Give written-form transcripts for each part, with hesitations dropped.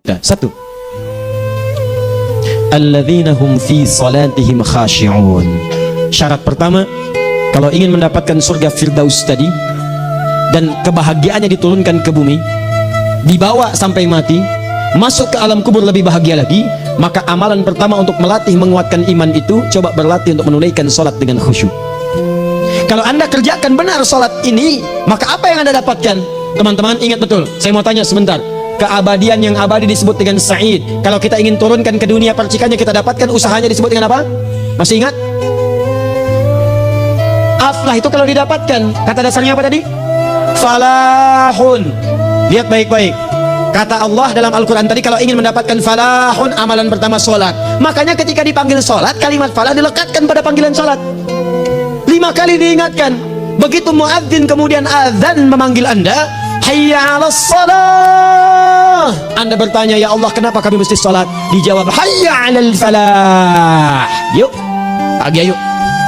Nah, satu, alladzina hum fi salatihim khashi'un. Syarat pertama, kalau ingin mendapatkan surga Firdaus tadi dan kebahagiaannya diturunkan ke bumi, dibawa sampai mati, masuk ke alam kubur lebih bahagia lagi, maka amalan pertama untuk melatih menguatkan iman itu, coba berlatih untuk menunaikan sholat dengan khusyuk. Kalau anda kerjakan benar sholat ini, maka apa yang anda dapatkan? Teman-teman ingat betul, saya mau tanya sebentar. Keabadian yang abadi disebut dengan sa'id. Kalau kita ingin turunkan ke dunia percikannya kita dapatkan, usahanya disebut dengan apa? Masih ingat? Aflah itu kalau didapatkan, kata dasarnya apa tadi? Falahun. Lihat baik-baik, kata Allah dalam Al-Quran tadi, kalau ingin mendapatkan falahun, amalan pertama sholat. Makanya ketika dipanggil sholat, kalimat falah dilekatkan pada panggilan sholat. 5 kali diingatkan. Begitu muadzin kemudian azan memanggil anda, hayya 'alas shalah, anda bertanya, ya Allah kenapa kami mesti sholat? Dijawab, hayya 'alal falah. Yuk, pagi yuk,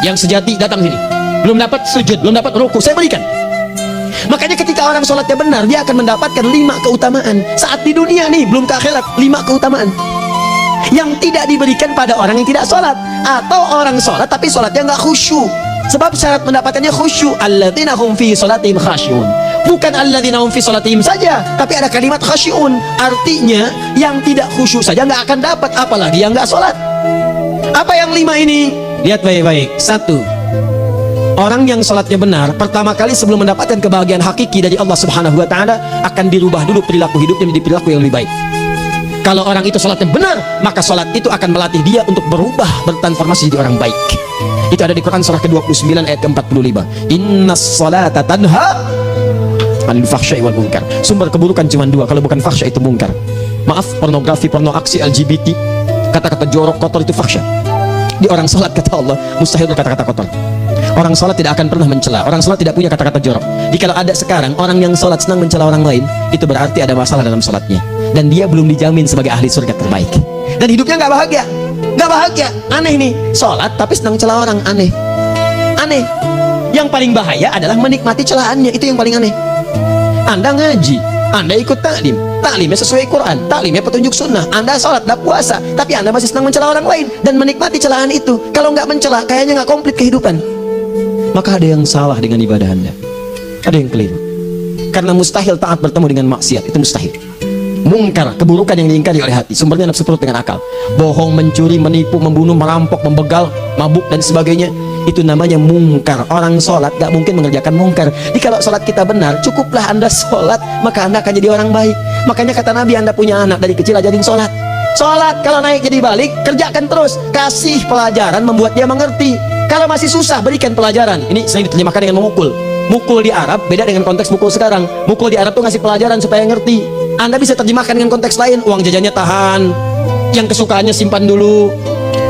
yang sejati datang sini. Belum dapat sujud, belum dapat ruku, saya berikan. Makanya ketika orang sholatnya benar, dia akan mendapatkan 5 keutamaan. Saat di dunia nih, belum ke akhirat, 5 keutamaan yang tidak diberikan pada orang yang tidak sholat, atau orang sholat tapi sholatnya nggak khusyuk. Sebab syarat mendapatkannya khusyuk, alladzina hum fi sholatihim khasyi'un. Bukan alladzina hum fi sholatihim saja, tapi ada kalimat khasyi'un. Artinya yang tidak khusyuk saja nggak akan dapat, apalagi yang nggak sholat. Apa yang 5 ini? Lihat baik-baik. 1, orang yang sholatnya benar, pertama kali sebelum mendapatkan kebahagiaan hakiki dari Allah Subhanahu wa Ta'ala, akan dirubah dulu perilaku hidupnya menjadi perilaku yang lebih baik. Kalau orang itu sholatnya benar, maka sholat itu akan melatih dia untuk berubah, bertransformasi jadi orang baik. Itu ada di Quran surah ke-29 ayat ke-45. Innas sholata tanha 'anil fahsya'i wal munkar. Sumber keburukan cuma 2, kalau bukan fahsya itu munkar. Maaf, pornografi, porno aksi, LGBT, kata-kata jorok, kotor itu fahsya. Di orang sholat kata Allah, mustahil berkata-kata kotor. Orang sholat tidak akan pernah mencela. Orang sholat tidak punya kata-kata jorok. Jadi kalau ada sekarang orang yang sholat senang mencela orang lain, itu berarti ada masalah dalam sholatnya, dan dia belum dijamin sebagai ahli surga terbaik, dan hidupnya nggak bahagia. Nggak bahagia. Aneh nih, sholat tapi senang celah orang. Aneh. Aneh. Yang paling bahaya adalah menikmati celahannya. Itu yang paling aneh. Anda ngaji, Anda ikut taklim, taklimnya sesuai Quran, taklimnya petunjuk sunnah. Anda sholat, anda puasa, tapi Anda masih senang mencela orang lain dan menikmati celahan itu. Kalau nggak mencela, kayaknya nggak komplit kehidupan. Maka ada yang salah dengan ibadah Anda. Ada yang keliru. Karena mustahil taat bertemu dengan maksiat. Itu mustahil. Mungkar, keburukan yang diingkari oleh hati, sumbernya nafsu perut dengan akal. Bohong, mencuri, menipu, membunuh, merampok, membegal, mabuk dan sebagainya, itu namanya mungkar. Orang sholat gak mungkin mengerjakan mungkar. Jadi kalau sholat kita benar, cukuplah Anda sholat, maka Anda akan jadi orang baik. Makanya kata Nabi, Anda punya anak dari kecil ajarin sholat. Sholat kalau naik jadi balik, kerjakan terus. Kasih pelajaran membuat dia mengerti. Kalau masih susah, berikan pelajaran. Ini sering diterjemahkan dengan memukul. Mukul di Arab beda dengan konteks mukul sekarang. Mukul di Arab tuh ngasih pelajaran supaya ngerti. Anda bisa terjemahkan dengan konteks lain. Uang jajannya tahan, yang kesukaannya simpan dulu.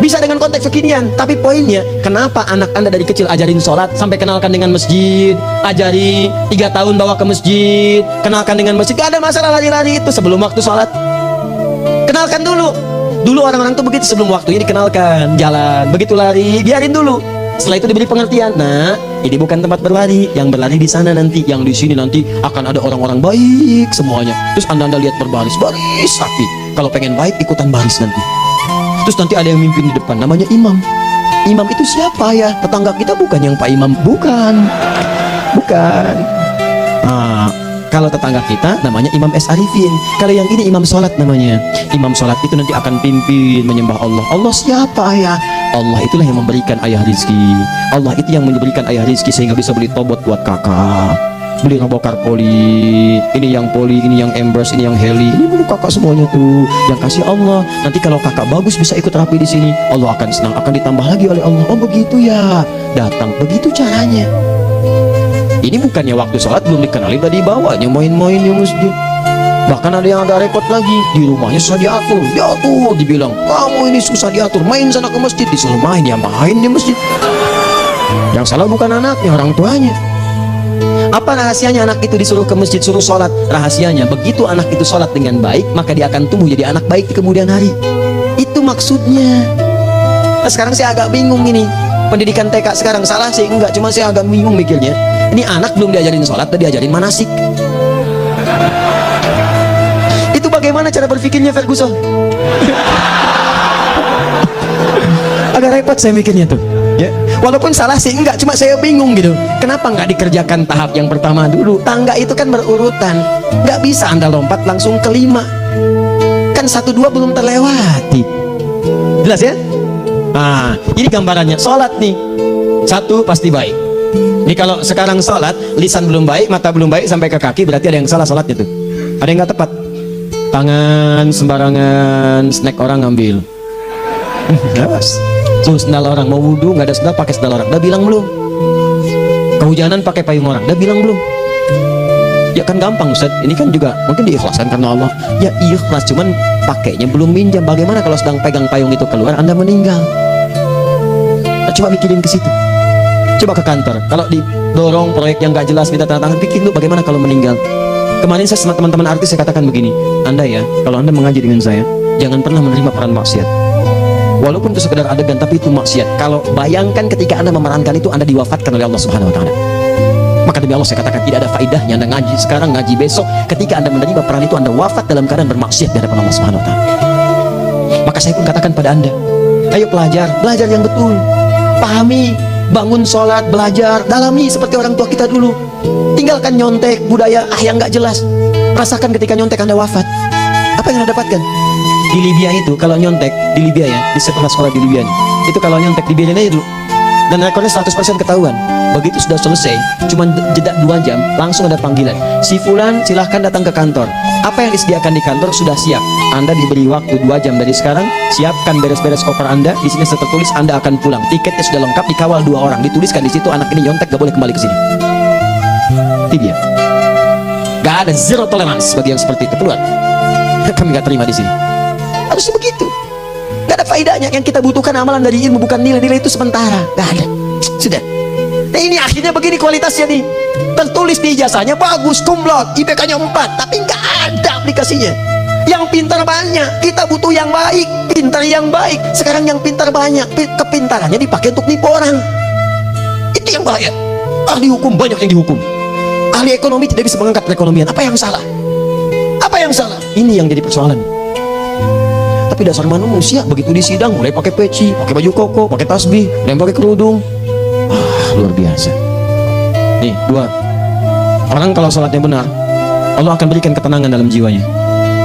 Bisa dengan konteks kekinian. Tapi poinnya, kenapa anak Anda dari kecil ajarin sholat, sampai kenalkan dengan masjid, ajari 3 tahun bawa ke masjid, kenalkan dengan masjid. Gak ada masalah lari-lari itu sebelum waktu sholat. Kenalkan dulu. Dulu orang-orang tuh begitu, sebelum waktunya dikenalkan jalan. Begitu lari, biarin dulu. Setelah itu diberi pengertian. Nah, ini bukan tempat berlari. Yang berlari di sana nanti, yang di sini nanti akan ada orang-orang baik semuanya. Terus anda lihat berbaris, baris rapi. Kalau pengen baik, ikutan baris nanti. Terus nanti ada yang mimpin di depan, namanya imam. Imam itu siapa ya? Tetangga kita bukan yang Pak Imam, bukan. Bukan. Nah, kalau tetangga kita namanya Imam S. Arifin. Kalau yang ini imam sholat namanya. Imam sholat itu nanti akan pimpin menyembah Allah. Allah siapa ya? Allah itulah yang memberikan ayah rizki. Allah itu yang memberikan ayah rizki sehingga bisa beli tobot buat kakak, beli robokar poli, ini yang poli, ini yang embers, ini yang heli, ini beli kakak semuanya tuh. Yang kasih Allah. Nanti kalau kakak bagus bisa ikut rapi di sini, Allah akan senang, akan ditambah lagi oleh Allah. Oh begitu ya, datang begitu caranya. Ini bukannya waktu sholat belum dikenali tadi bawanya main-main di masjid. Bahkan ada yang agak repot lagi, di rumahnya susah diatur, dibilang kamu ini susah diatur, main sana ke masjid. Disuruh main, ya main di masjid. Yang salah bukan anaknya, orang tuanya. Apa rahasianya anak itu disuruh ke masjid, suruh sholat? Rahasianya, begitu anak itu sholat dengan baik, maka dia akan tumbuh jadi anak baik di kemudian hari. Itu maksudnya. Nah, sekarang saya agak bingung ini, pendidikan TK sekarang salah sih? Enggak, cuma saya agak bingung mikirnya. Ini anak belum diajarin sholat, tapi diajarin manasik. Itu bagaimana cara berpikirnya Ferguson? Agak repot saya mikirnya tuh ya. Walaupun salah sih enggak, cuma saya bingung gitu, kenapa nggak dikerjakan tahap yang pertama dulu? Tangga itu kan berurutan, nggak bisa Anda lompat langsung ke 5, kan 1, 2 belum terlewati. Jelas ya? Nah, ini gambarannya sholat nih. 1 pasti baik. Ini kalau sekarang sholat lisan belum baik, mata belum baik sampai ke kaki, berarti ada yang salah sholatnya tuh. Ada yang nggak tepat, tangan sembarangan, snack orang ngambil. Terus sendal orang, mau wudhu nggak ada sendal, pakai sendal orang. Udah bilang belum? Kehujanan pakai payung orang, udah bilang belum? Ya kan gampang Ustaz, ini kan juga mungkin diikhlaskan karena Allah. Ya ikhlas, cuman pakainya belum minjam. Bagaimana kalau sedang pegang payung itu keluar, Anda meninggal? Nah, coba mikirin ke situ. Coba ke kantor, kalau didorong proyek yang gak jelas, minta tanda tangan, pikir dulu bagaimana kalau meninggal. Kemarin saya sama teman-teman artis, saya katakan begini, Anda ya, kalau Anda mengaji dengan saya, jangan pernah menerima peran maksiat. Walaupun itu sekedar adegan, tapi itu maksiat. Kalau bayangkan ketika Anda memerankan itu, Anda diwafatkan oleh Allah Subhanahu Wa Taala. Maka demi Allah saya katakan, tidak ada faedahnya Anda ngaji sekarang, ngaji besok, ketika Anda menerima peran itu, Anda wafat dalam keadaan bermaksiat di hadapan Allah Subhanahu Wa Taala. Maka saya pun katakan pada Anda, ayo belajar yang betul, pahami, bangun sholat, belajar, dalami seperti orang tua kita dulu. Tinggalkan nyontek, budaya yang nggak jelas. Rasakan ketika nyontek Anda wafat, apa yang Anda dapatkan? Di Libya itu kalau nyontek, di Libya ya, di sekolah di Libya nih, itu kalau nyontek di Libya aja dulu, dan rekornya 100% ketahuan. Begitu sudah selesai, cuma jeda 2 jam, langsung ada panggilan, si fulan silahkan datang ke kantor. Apa yang disediakan di kantor sudah siap. Anda diberi waktu 2 jam dari sekarang, siapkan beres-beres koper Anda. Di sini tertulis Anda akan pulang, tiketnya sudah lengkap, dikawal 2 orang, dituliskan di situ anak ini nyontek gak boleh kembali ke sini. Itu dia. Gak ada, zero tolerance bagi yang seperti itu, keluar. Kami gak terima di sini. Harus begitu. Gak ada faedahnya. Yang kita butuhkan amalan dari ilmu, bukan nilai-nilai itu sementara. Gak ada. Sudah. Nah ini akhirnya begini kualitasnya nih. Tertulis di ijazahnya bagus, cum laude, IPK-nya 4, tapi nggak ada aplikasinya. Yang pintar banyak, kita butuh yang baik, pintar yang baik. Sekarang yang pintar banyak, kepintarannya dipakai untuk nipu orang. Itu yang bahaya. Ahli hukum banyak yang dihukum. Ahli ekonomi tidak bisa mengangkat perekonomian. Apa yang salah? Apa yang salah? Ini yang jadi persoalan. Tapi dasar manusia begitu di sidang mulai pakai peci, pakai baju koko, pakai tasbih, dan pakai kerudung. Luar biasa. Nih 2, orang kalau sholatnya benar, Allah akan berikan ketenangan dalam jiwanya.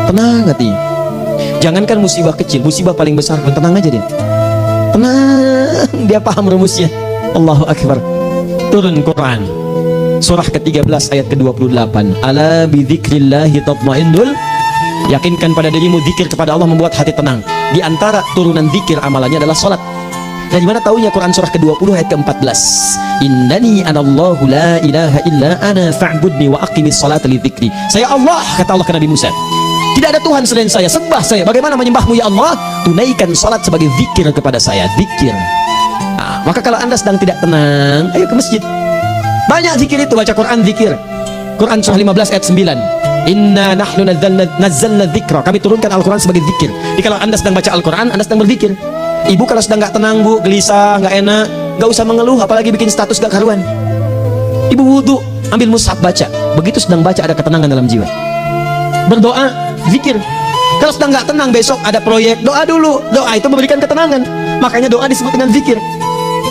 Tenang hati. Jangankan musibah kecil, musibah paling besar pun tenang aja dia. Tenang, dia paham rumusnya. Allahu Akbar. Turun Quran surah ke-13 ayat ke-28. Ala bidzikrillahi tatmainnul. Yakinkan pada dirimu, zikir kepada Allah membuat hati tenang. Di antara turunan zikir amalannya adalah sholat. Dari mana tahunya? Quran surah ke-20 ayat ke-14. Innani anallahu la ilaha illa ana fa'budni wa aqimis salata li dzikri. Saya Allah, kata Allah ke Nabi Musa. Tidak ada Tuhan selain saya, sembah saya. Bagaimana menyembahmu ya Allah? Tunaikan salat sebagai zikir kepada saya, zikir. Nah, maka kalau Anda sedang tidak tenang, ayo ke masjid. Banyak zikir itu, baca Quran zikir. Quran surah 15 ayat 9. Inna nahnu nazzalna dzikra. Kami turunkan Al-Quran sebagai zikir. Jadi kalau Anda sedang baca Al-Quran, Anda sedang berzikir. Ibu kalau sedang nggak tenang, Bu, gelisah, nggak enak, nggak usah mengeluh, apalagi bikin status gak karuan. Ibu wudhu, ambil mushaf baca. Begitu sedang baca ada ketenangan dalam jiwa. Berdoa, zikir. Kalau sedang nggak tenang, besok ada proyek, doa dulu. Doa itu memberikan ketenangan. Makanya doa disebut dengan zikir.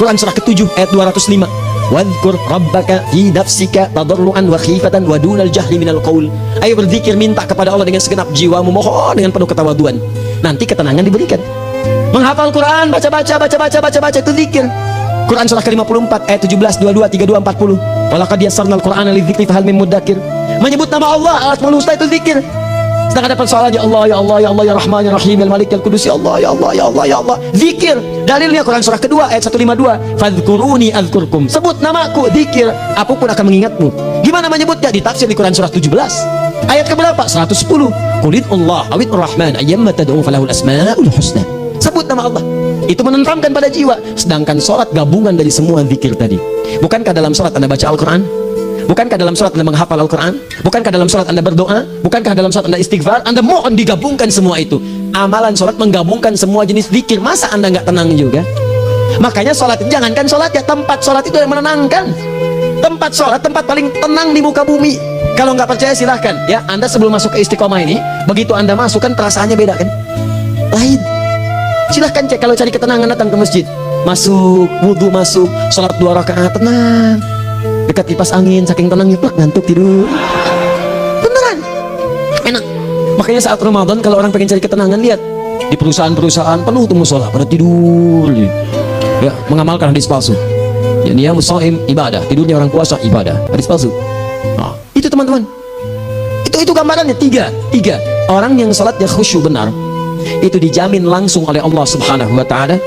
Quran surah ke-7 ayat 205. Wadhkur rabbaka fi nafsika tadarruan wa khifatan wa dunal jahri minal qaul. Ayo berzikir, minta kepada Allah dengan segenap jiwamu, mohon dengan penuh ketawaduan. Nanti ketenangan diberikan. Menghafal Quran, baca itu zikir. Quran surah ke-54 ayat 17, 22, 32, 40. Walaqad yassarnal Qur'ana lidzikri fahal min mudzakir. Menyebut nama Allah, Al-Asmaul Husna itu zikir. Sedang ada persoalan, ya Allah, ya Allah, ya Allah, ya Rahman, ya Rahim, ya Malik, ya Qudus, ya Allah, ya Allah, ya Allah, ya Allah. Zikir. Dalilnya Quran surah kedua ayat 152. Fadhkuruni adzkurkum. Sebut namaku, zikir, aku pun akan mengingatmu. Gimana menyebutnya? Ditafsir di Quran surah 17. Ayat keberapa? 110. Qulid Allah awid Rahman ayyamma tad'u falahul asmaul husna. Sebut nama Allah. Itu menenteramkan pada jiwa. Sedangkan sholat gabungan dari semua zikir tadi. Bukankah dalam sholat Anda baca Al-Quran? Bukankah dalam sholat Anda menghafal Al-Quran? Bukankah dalam sholat Anda berdoa? Bukankah dalam sholat Anda istighfar? Anda mohon digabungkan semua itu. Amalan sholat menggabungkan semua jenis zikir. Masa Anda nggak tenang juga? Makanya sholat, jangankan sholat ya, tempat sholat itu yang menenangkan. Tempat sholat, tempat paling tenang di muka bumi. Kalau nggak percaya silahkan ya, Anda sebelum masuk ke Istiqomah ini, begitu Anda masuk kan perasaannya beda kan, lain. Silahkan cek, kalau cari ketenangan datang ke masjid, masuk, wudhu masuk, sholat 2 rakaat tenang, dekat kipas angin, saking tenangnya plak ngantuk tidur, beneran enak. Makanya saat Ramadan kalau orang pengen cari ketenangan, lihat di perusahaan-perusahaan penuh tuh musola pada tidur ya, mengamalkan hadis palsu. Ya, dia musoim ibadah, tidurnya orang puasa ibadah, hadis palsu. Nah, itu teman-teman, itu gambarannya. Tiga orang yang sholatnya khusyuk benar, itu dijamin langsung oleh Allah Subhanahu wa Ta'ala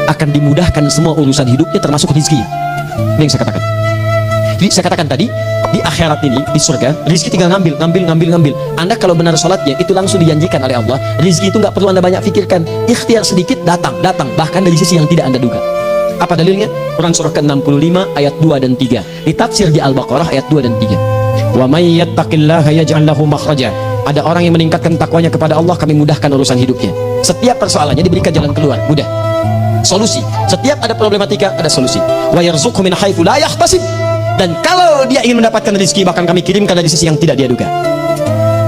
akan dimudahkan semua urusan hidupnya, termasuk rezeki. Ini yang saya katakan. Jadi saya katakan tadi, di akhirat ini, di surga, rezeki tinggal ngambil. Anda kalau benar sholatnya, itu langsung dijanjikan oleh Allah. Rezeki itu nggak perlu Anda banyak pikirkan, ikhtiar sedikit datang, bahkan dari sisi yang tidak Anda duga. Apa dalilnya? Quran surah ke-65 ayat 2 dan 3, ditafsir di Al-Baqarah ayat 2 dan 3. Wa may yattaqillaha yaj'al lahu makhraja. Ada orang yang meningkatkan takwanya kepada Allah, kami mudahkan urusan hidupnya. Setiap persoalannya diberikan jalan keluar, mudah. Solusi. Setiap ada problematika, ada solusi. Wa yarzuqhu min haitsu la yahtasib. Dan kalau dia ingin mendapatkan rezeki, bahkan kami kirimkan dari sisi yang tidak dia duga.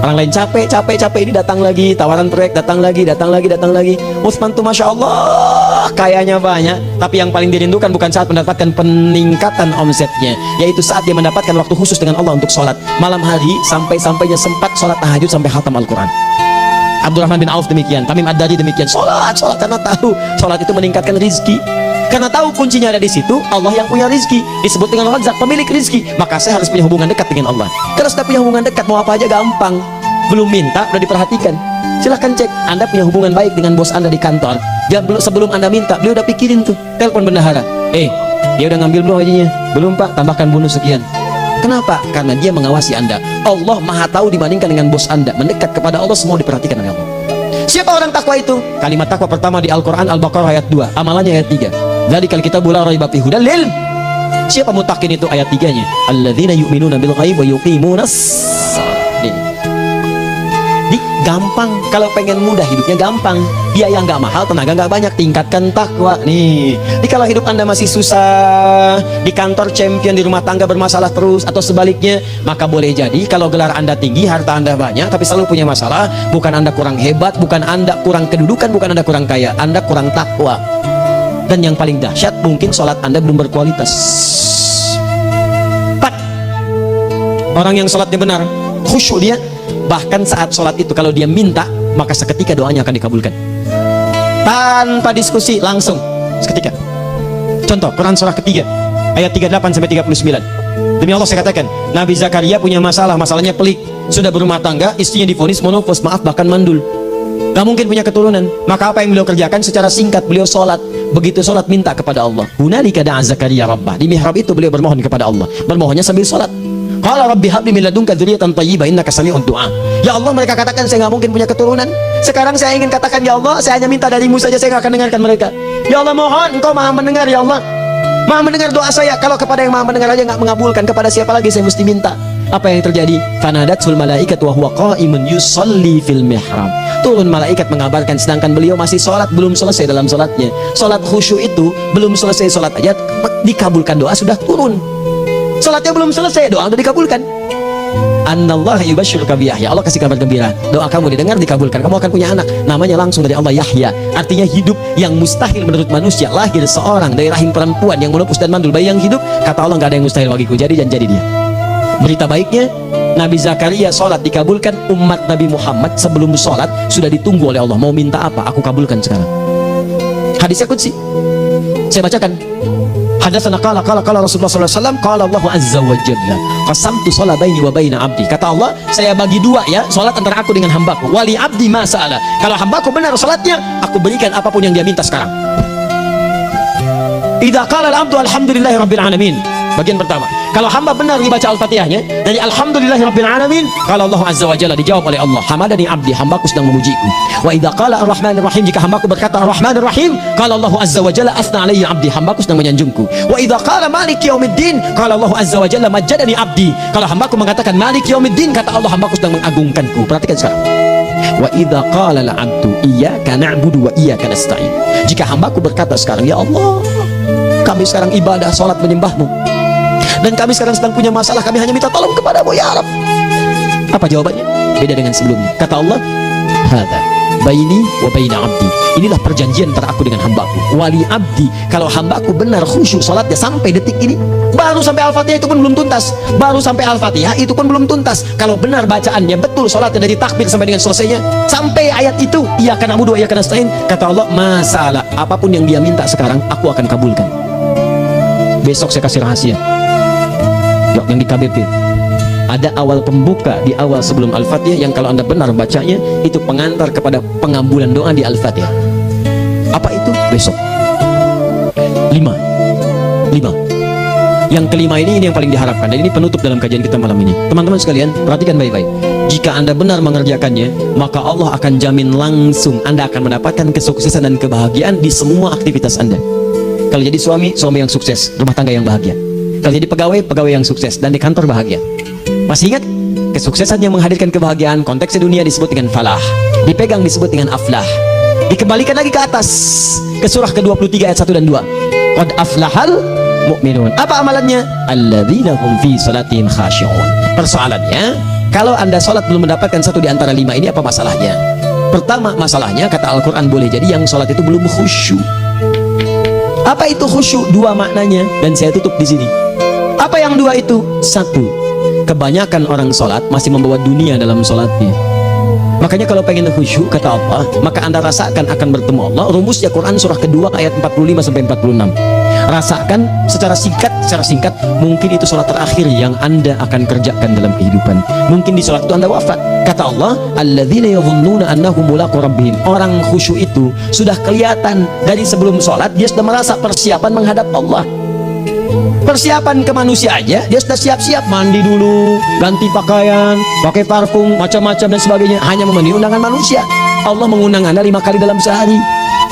Orang lain capek ini datang lagi, tawaran proyek datang lagi. Utsman tuh Masya Allah kayanya banyak, tapi yang paling dirindukan bukan saat mendapatkan peningkatan omsetnya, yaitu saat dia mendapatkan waktu khusus dengan Allah untuk sholat malam hari, sampai-sampainya sempat sholat tahajud sampai khatam Al-Quran. Abdurrahman bin Auf demikian, Tamim Ad-Dari demikian, sholat karena tahu sholat itu meningkatkan rizki. Karena tahu kuncinya ada di situ, Allah yang punya rizki, disebut dengan Razzaq, pemilik rizki. Maka saya harus punya hubungan dekat dengan Allah. Kalau sudah punya hubungan dekat, mau apa aja gampang. Belum minta, udah diperhatikan. Silahkan cek, Anda punya hubungan baik dengan bos Anda di kantor. Sebelum Anda minta, beliau udah pikirin tuh, telepon bendahara, dia udah ngambil belum hajinya? Belum Pak, tambahkan bonus sekian. Kenapa? Karena dia mengawasi Anda. Allah maha tahu dibandingkan dengan bos Anda. Mendekat kepada Allah, semua diperhatikan oleh Allah. Siapa orang takwa itu? Kalimat takwa pertama di Al-Quran Al-Baqarah ayat 2, amalannya ayat 3. Dzalikal kitabu la raiba fihi hudal lil. Siapa mutakin itu? Ayat 3-nya. Alladzina yu'minuna bil ghaib wa yuqimunas shalah. Gampang. Kalau pengen mudah hidupnya gampang, biaya nggak mahal, tenaga nggak banyak, tingkatkan takwa nih. Jadi kalau hidup Anda masih susah, di kantor champion, di rumah tangga bermasalah terus, atau sebaliknya, maka boleh jadi kalau gelar Anda tinggi, harta Anda banyak, tapi selalu punya masalah, bukan Anda kurang hebat, bukan Anda kurang kedudukan, bukan Anda kurang kaya, Anda kurang takwa. Dan yang paling dahsyat, mungkin sholat Anda belum berkualitas. 4. Orang yang sholatnya benar, khusyuk dia, bahkan saat sholat itu kalau dia minta, maka seketika doanya akan dikabulkan tanpa diskusi, langsung seketika. Contoh Quran surah ketiga ayat 38-39. Demi Allah saya katakan, Nabi Zakaria punya masalahnya pelik, sudah berumah tangga, istrinya divonis monofos, maaf bahkan mandul, gak mungkin punya keturunan. Maka apa yang beliau kerjakan? Secara singkat beliau sholat. Begitu sholat minta kepada Allah. Hunalika da'a Zakaria rabbah. Di mihrab itu beliau bermohon kepada Allah, bermohonnya sambil sholat. Qala rabbi habli min ladunka dzurriyyatan thayyibah innaka sami'ud du'a. Ya Allah, mereka katakan saya nggak mungkin punya keturunan. Sekarang saya ingin katakan, ya Allah, saya hanya minta darimu saja, saya nggak akan dengarkan mereka. Ya Allah, mohon Engkau maha mendengar, ya Allah, maha mendengar doa saya. Kalau kepada yang maha mendengar aja nggak mengabulkan, kepada siapa lagi saya mesti minta? Apa yang terjadi? Fanadatul malaikat wa huwa qa'imun yusalli fil mihrab. Turun malaikat mengabarkan sedangkan beliau masih sholat, belum selesai dalam sholatnya. Sholat khusyuk itu belum selesai sholat aja dikabulkan, doa sudah turun. Sholatnya belum selesai, doa sudah dikabulkan. Annallahu yubashshiruka bi Yahya. Allah kasih kabar gembira, doa kamu didengar, dikabulkan, kamu akan punya anak, namanya langsung dari Allah Yahya. Artinya hidup yang mustahil menurut manusia, lahir seorang dari rahim perempuan yang menopus dan mandul, bayi yang hidup, kata Allah nggak ada yang mustahil bagiku, jadi dan jadi dia. Berita baiknya, Nabi Zakaria sholat dikabulkan. Umat Nabi Muhammad sebelum sholat sudah ditunggu oleh Allah, mau minta apa aku kabulkan sekarang. Hadisnya qudsi, saya bacakan. Hadatsana qala Rasulullah sallallahu alaihi wasallam, qala Allah azza wa jalla, qasamtu shalah baini wa baina abdi. Kata Allah, saya bagi dua ya salat antara aku dengan hambaku. Wali abdi ma sa'ala. Kalau hambaku benar salatnya, aku berikan apapun yang dia minta sekarang. Idza qala al-abdu alhamdulillahi rabbil alamin. Bagian pertama, kalau hamba benar dibaca Al-Fatihahnya dari alhamdulillahi rabbil alamin, kalau Allah azza wa jalla dijawab oleh Allah, hamadani abdi, hambaku sedang memujiku. Wa idza qala ar-rahmanir rahim, jika hambaku berkata ar-rahmanir rahim, kalau Allah azza wa jalla asna alayya abdi, hambaku sedang menyanjungku. Wa idza qala maliki yaumiddin, kalau Allah azza wa jalla majjadani abdi, kalau hambaku mengatakan maliki yaumiddin, kata Allah hambaku sedang mengagungkanku. Perhatikan sekarang. Wa idza qala al-'abdu iyyaka na'budu wa iyyaka nasta'in, jika hambaku berkata sekarang, ya Allah, kami sekarang ibadah salat menyembahmu, Dan kami sekarang sedang punya masalah, kami hanya minta tolong kepadamu ya Rabb. Apa jawabannya? Beda dengan sebelumnya. Kata Allah, hadza baini wa baina abdi. Inilah perjanjian antara aku dengan hambaku. Wali abdi, kalau hambaku benar khusyuk salatnya sampai detik ini, baru sampai Al-Fatihah itu pun belum tuntas. Baru sampai Al-Fatihah itu pun belum tuntas. Kalau benar bacaannya betul salatnya dari takbir sampai dengan selesainya, sampai ayat itu, iyyaka na'budu wa iyyaka nasta'in, kata Allah, masalah apapun yang dia minta sekarang aku akan kabulkan. Besok saya kasih rahasia. Yuk, yang di KBP ada awal pembuka di awal sebelum Al-Fatihah yang kalau anda benar bacanya itu pengantar kepada pengambulan doa di Al-Fatihah. Apa itu? Besok. 5. Yang kelima ini yang paling diharapkan, dan ini penutup dalam kajian kita malam ini. Teman-teman sekalian, perhatikan baik-baik. Jika anda benar mengerjakannya, maka Allah akan jamin langsung anda akan mendapatkan kesuksesan dan kebahagiaan di semua aktivitas anda. Kalau jadi suami, suami yang sukses, rumah tangga yang bahagia. Kalau jadi pegawai, pegawai yang sukses, dan di kantor bahagia. Masih ingat? Kesuksesan yang menghadirkan kebahagiaan, konteksnya dunia disebut dengan falah, dipegang disebut dengan aflah. Dikembalikan lagi ke atas, ke surah ke-23 ayat 1 dan 2. Qad aflahal mu'minun. Apa amalannya? Alladzina hum fi salatihim khashi'un. Persoalannya, kalau anda salat belum mendapatkan satu di antara 5 ini, apa masalahnya? Pertama, masalahnya kata Al-Quran boleh jadi yang salat itu belum khusyuk. Apa itu khusyuk? 2 maknanya, dan saya tutup di sini. Apa yang 2 itu? 1, kebanyakan orang sholat masih membawa dunia dalam sholatnya. Makanya kalau pengen khusyuk kata Allah, maka anda rasakan akan bertemu Allah. Rumusnya Quran surah kedua ayat 45 sampai 46. Rasakan secara singkat, mungkin itu sholat terakhir yang anda akan kerjakan dalam kehidupan. Mungkin di sholat itu anda wafat. Kata Allah, alladzina yadhunnuna annahum mulaqu rabbihim. Orang khusyuk itu sudah kelihatan dari sebelum sholat, dia sudah merasa persiapan menghadap Allah. Persiapan ke manusia aja dia sudah siap-siap, mandi dulu, ganti pakaian, pakai parfum, macam-macam dan sebagainya, hanya memenuhi undangan manusia. Allah mengundang anda 5 kali dalam sehari.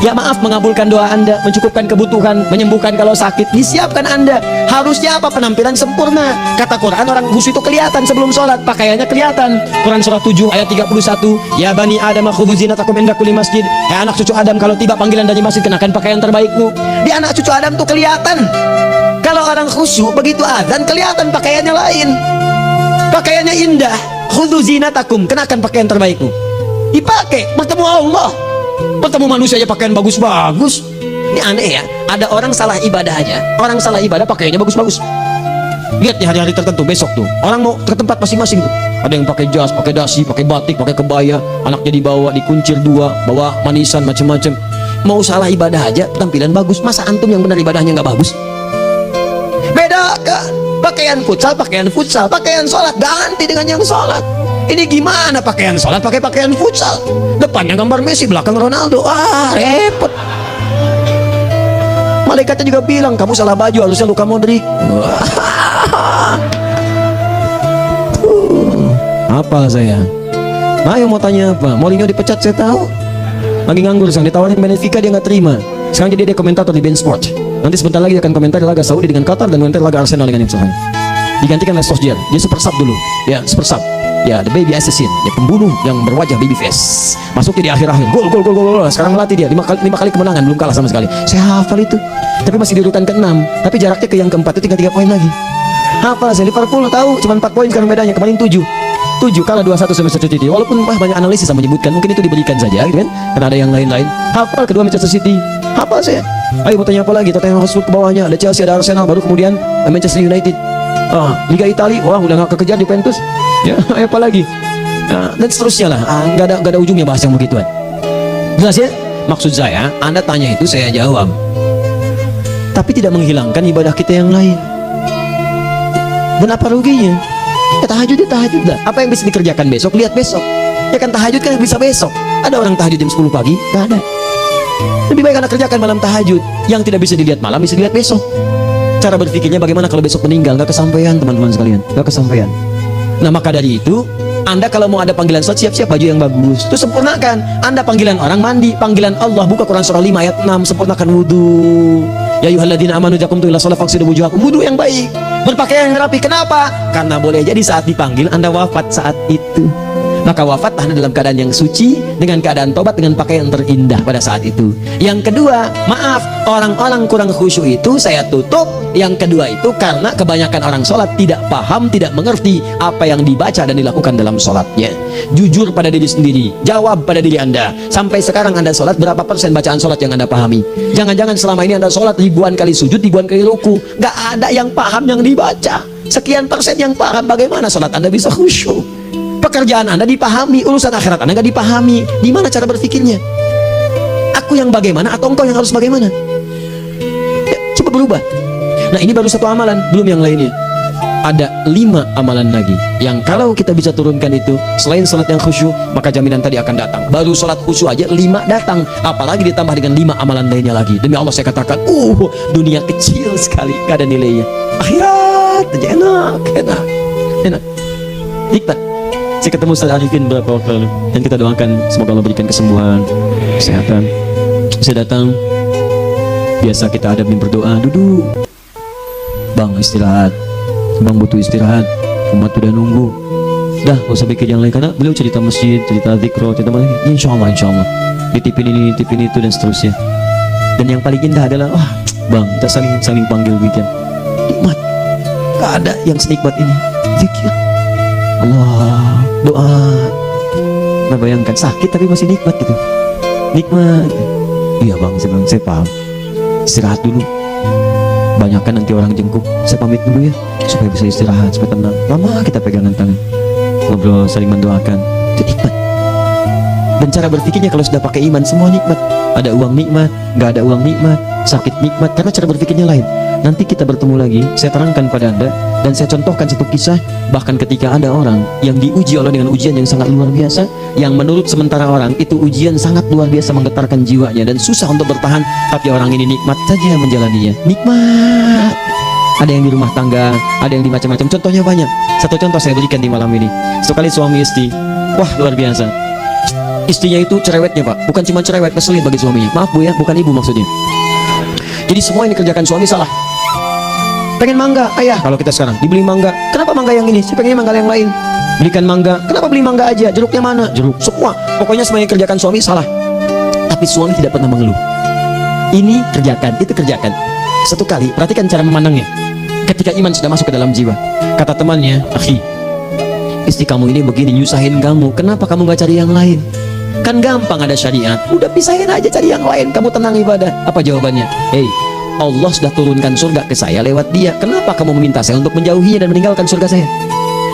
Ya maaf, mengabulkan doa anda, mencukupkan kebutuhan, menyembuhkan kalau sakit, disiapkan anda. Harusnya apa? Penampilan sempurna. Kata Quran, orang khusyuk itu kelihatan sebelum sholat, pakaiannya kelihatan. Quran surah 7 ayat 31, ya bani Adam khudzu zinatakum inda kulli masjid. Ya anak cucu Adam, kalau tiba panggilan dari masjid, kenakan pakaian terbaikmu. Di anak cucu Adam tuh kelihatan. Kalau orang khusyuk begitu azan kelihatan pakaiannya lain, pakaiannya indah. Khudzu zinatakum, kenakan pakaian terbaikmu. Dipakai bertemu Allah, bertemu manusia aja pakaian bagus-bagus. Ini aneh ya, ada orang salah ibadah aja, orang salah ibadah pakaiannya bagus-bagus. Lihat di hari-hari tertentu besok tuh, orang mau ke tempat masing-masing tuh, ada yang pakai jas, pakai dasi, pakai batik, pakai kebaya, anaknya dibawa, dikuncir 2, bawa manisan macam-macam. Mau salah ibadah aja tampilan bagus. Masa antum yang benar ibadahnya nggak bagus? Bedakan pakaian futsal, pakaian sholat ganti dengan yang sholat. Ini gimana pakaian sholat pakai pakaian futsal, depannya gambar Messi, belakang Ronaldo. Repot. Malaikatnya juga bilang kamu salah baju, harusnya Luka Modric. Apa saya? Ayo mau tanya apa? Mourinho dipecat saya tahu, lagi nganggur, sekarang ditawarin Benfica dia nggak terima. Sekarang jadi dia komentator di Bein Sport. Nanti sebentar lagi akan komentar laga Saudi dengan Qatar dan komentar laga Arsenal dengan Inter. Digantikan oleh Solskjaer. Dia super sub dulu. Ya, super sub. Ya, the baby assassin. Ya, pembunuh yang berwajah baby face. Masuknya di akhir-akhir. Gol. Sekarang melatih dia 5 kali kemenangan, belum kalah sama sekali. Saya hafal itu. Tapi masih di urutan ke-6. Tapi jaraknya ke yang keempat itu tinggal 3 poin lagi. Hafal saya. Liverpool tahu cuma 4 poin sekarang bedanya. Kemarin 7 kalah 2-1 sama Manchester City. Walaupun banyak analisis yang menyebutkan mungkin itu diberikan saja gitu kan, karena ada yang lain-lain. Hafal kedua Manchester City, hafal saya. Ayo mau tanya apa lagi? Tottenham Hotspur ke bawahnya, ada Chelsea, ada Arsenal, baru kemudian Manchester United. Liga Italia, wah udah gak kekejar Juventus. Ya, ayo apa lagi? Dan seterusnya lah. Gak ada ujungnya bahas yang begituan. Jelas ya? Maksud saya, Anda tanya itu saya jawab. Tapi tidak menghilangkan ibadah kita yang lain. Dan apa ruginya? Ya tahajud dah. Apa yang bisa dikerjakan besok, lihat besok. Ya kan tahajud kan bisa besok. Ada orang tahajud jam 10 pagi? Gak ada. Lebih baik Anda kerjakan malam tahajud. Yang tidak bisa dilihat malam bisa dilihat besok. Cara berpikirnya bagaimana kalau besok meninggal? Gak kesampaian teman-teman sekalian, gak kesampaian. Nah maka dari itu, Anda kalau mau ada panggilan sholat, siap-siap baju yang bagus. Itu sempurnakan. Anda panggilan orang mandi, panggilan Allah, buka Quran surah 5 ayat 6, sempurnakan wudu. Ya ayyuhalladzina amanu idza qumtum ila shalah faghsilu wujuhakum. Wudu yang baik, berpakaian yang rapi. Kenapa? Karena boleh jadi saat dipanggil Anda wafat saat itu. Maka maka wafatlah Anda dalam keadaan yang suci, dengan keadaan tobat, dengan pakaian terindah pada saat itu. Yang kedua, maaf, orang-orang kurang khusyuk itu saya tutup. Yang kedua itu karena kebanyakan orang sholat tidak paham, tidak mengerti apa yang dibaca dan dilakukan dalam sholatnya. Jujur pada diri sendiri, jawab pada diri Anda. Sampai sekarang Anda sholat, berapa persen bacaan sholat yang Anda pahami? Jangan-jangan selama ini Anda sholat ribuan kali sujud, ribuan kali ruku, nggak ada yang paham yang dibaca. Sekian persen yang paham. Bagaimana sholat Anda bisa khusyuk? Pekerjaan Anda dipahami, urusan akhirat Anda nggak dipahami. Di mana cara berpikirnya? Aku yang bagaimana atau engkau yang harus bagaimana? Ya, coba berubah. Nah, ini baru satu amalan, belum yang lainnya. Ada 5 amalan lagi yang kalau kita bisa turunkan itu, selain sholat yang khusyuk, maka jaminan tadi akan datang. Baru sholat khusyuk aja 5 datang, apalagi ditambah dengan 5 amalan lainnya lagi. Demi Allah saya katakan, dunia kecil sekali, gak ada nilainya. Akhirat aja enak. Nikmat. Saya ketemu Ustaz Arifin beberapa waktu lalu, dan kita doakan semoga Allah berikan kesembuhan, kesehatan. Saya datang, biasa kita adabin berdoa, duduk. Bang istirahat, bang butuh istirahat, umat udah nunggu. Dah gak usah pikir yang lain, karena beliau cerita masjid, cerita zikro, cerita mana ini. Insya Allah ditipin ini, ditipin itu dan seterusnya. Dan yang paling indah adalah, bang kita saling panggil weekend. Nikmat, gak ada yang senikmat ini. Zikir Allah, doa. Nah bayangkan sakit tapi masih nikmat gitu. Nikmat. Iya bang, saya paham. Istirahat dulu. Banyakkan nanti orang jengkuk. Saya pamit dulu ya, supaya bisa istirahat, supaya tenang. Lama kita pegangan tangan, ngobrol, saling mendoakan. Itu nikmat. Dan cara berpikirnya kalau sudah pakai iman, semua nikmat. Ada uang nikmat, nggak ada uang nikmat, sakit nikmat. Karena cara berpikirnya lain. Nanti kita bertemu lagi, saya terangkan pada Anda, dan saya contohkan satu kisah. Bahkan ketika ada orang yang diuji Allah dengan ujian yang sangat luar biasa, yang menurut sementara orang itu ujian sangat luar biasa, menggetarkan jiwanya dan susah untuk bertahan, tapi orang ini nikmat saja menjalaninya. Nikmat. Ada yang di rumah tangga, ada yang di macam-macam. Contohnya banyak. Satu contoh saya berikan di malam ini. Sekali suami istri, wah luar biasa. Istrinya itu cerewetnya Pak, bukan cuma cerewet, ngeselin bagi suaminya. Maaf Bu ya, bukan ibu maksudnya. Jadi semua yang dikerjakan suami salah. Pengen mangga, ayah, kalau kita sekarang dibeli mangga, kenapa mangga yang ini? Saya pengennya mangga yang lain. Belikan mangga, kenapa beli mangga aja? Jeruknya mana? Jeruk, semua. Pokoknya semua yang kerjakan suami salah. Tapi suami tidak pernah mengeluh. Ini kerjakan, itu kerjakan. Satu kali, perhatikan cara memandangnya. Ketika iman sudah masuk ke dalam jiwa, kata temannya, akhi, istri kamu ini begini nyusahin kamu, kenapa kamu gak cari yang lain? Kan gampang, ada syariat, udah pisahin aja, cari yang lain, kamu tenang ibadah. Apa jawabannya? Hei, Allah sudah turunkan surga ke saya lewat dia. Kenapa kamu meminta saya untuk menjauhinya dan meninggalkan surga saya?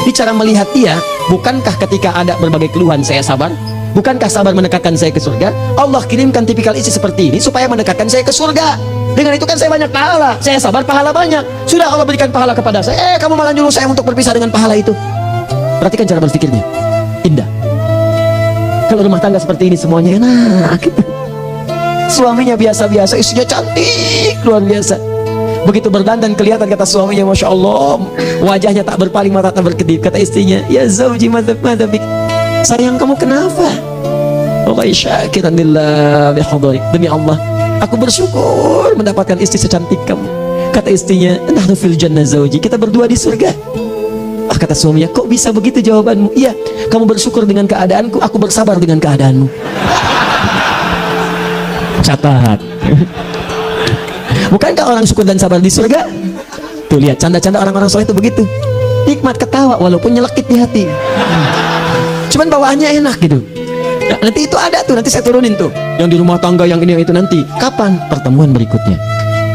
Ini cara melihat dia. Bukankah ketika ada berbagai keluhan saya sabar? Bukankah sabar mendekatkan saya ke surga? Allah kirimkan tipikal istri seperti ini supaya mendekatkan saya ke surga. Dengan itu kan saya banyak pahala. Saya sabar, pahala banyak. Sudah Allah berikan pahala kepada saya, kamu malah nyuruh saya untuk berpisah dengan pahala itu. Perhatikan cara berpikirnya. Indah. Kalau rumah tangga seperti ini semuanya enak. Suaminya biasa-biasa, istrinya cantik, luar biasa. Begitu berdandan kelihatan, kata suaminya, Masya Allah, wajahnya tak berpaling, mata tak berkedip. Kata istrinya, ya zawji madabik, sayang kamu kenapa? Wallahi syakiran lillah bihadari, demi Allah aku bersyukur mendapatkan istri secantik kamu. Kata istrinya, nahnu fil jannah zawji, kita berdua di surga. Kata suaminya, kok bisa begitu jawabanmu? Iya, kamu bersyukur dengan keadaanku, aku bersabar dengan keadaanmu. Catat. Bukankah orang syukur dan sabar di surga? Tuh lihat, canda-canda orang-orang soleh itu begitu. Nikmat, ketawa walaupun nyelekit di hati. Cuman bawaannya enak gitu. Nah, nanti itu ada tuh, nanti saya turunin tuh. Yang di rumah tangga, yang ini, yang itu nanti. Kapan? Pertemuan berikutnya.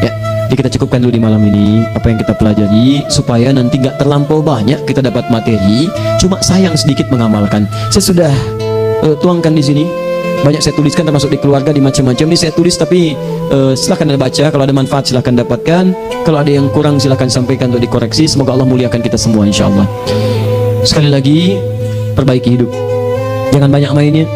Ya, jadi kita cukupkan dulu di malam ini apa yang kita pelajari, supaya nanti nggak terlampau banyak kita dapat materi. Cuma sayang sedikit mengamalkan. Saya sudah tuangkan di sini. Banyak saya tuliskan, termasuk di keluarga, di macam-macam. Ini saya tulis, tapi silahkan Anda baca. Kalau ada manfaat silahkan dapatkan. Kalau ada yang kurang silahkan sampaikan untuk dikoreksi. Semoga Allah muliakan kita semua insya Allah. Sekali lagi, perbaiki hidup, jangan banyak mainnya.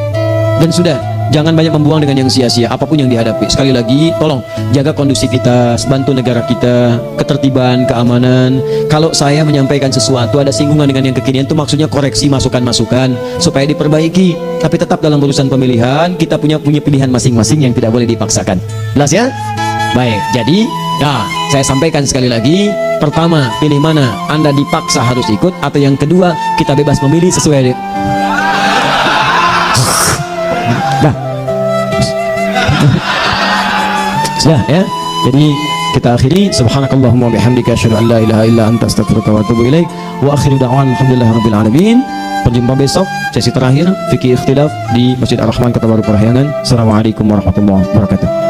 Dan sudah, jangan banyak membuang dengan yang sia-sia apapun yang dihadapi. Sekali lagi, tolong jaga kondusivitas, bantu negara kita, ketertiban, keamanan. Kalau saya menyampaikan sesuatu ada singgungan dengan yang kekinian, itu maksudnya koreksi, masukan-masukan supaya diperbaiki. Tapi tetap dalam urusan pemilihan kita punya pilihan masing-masing yang tidak boleh dipaksakan. Jelas ya? Baik, jadi ya saya sampaikan sekali lagi. Pertama, pilih mana? Anda dipaksa harus ikut, atau yang kedua, kita bebas memilih sesuai Nah, sudah ya. Jadi kita akhiri, subhanakallahumma bihamdika asyhadu an la ilaha illa anta astaghfiruka wa atubu ilaik. Wa akhiru da'wan alhamdulillahirabbil alamin. Berjumpa besok sesi terakhir fikih ikhtilaf di Masjid Ar-Rahman Kota Baru Parahyangan. Assalamualaikum warahmatullahi wabarakatuh.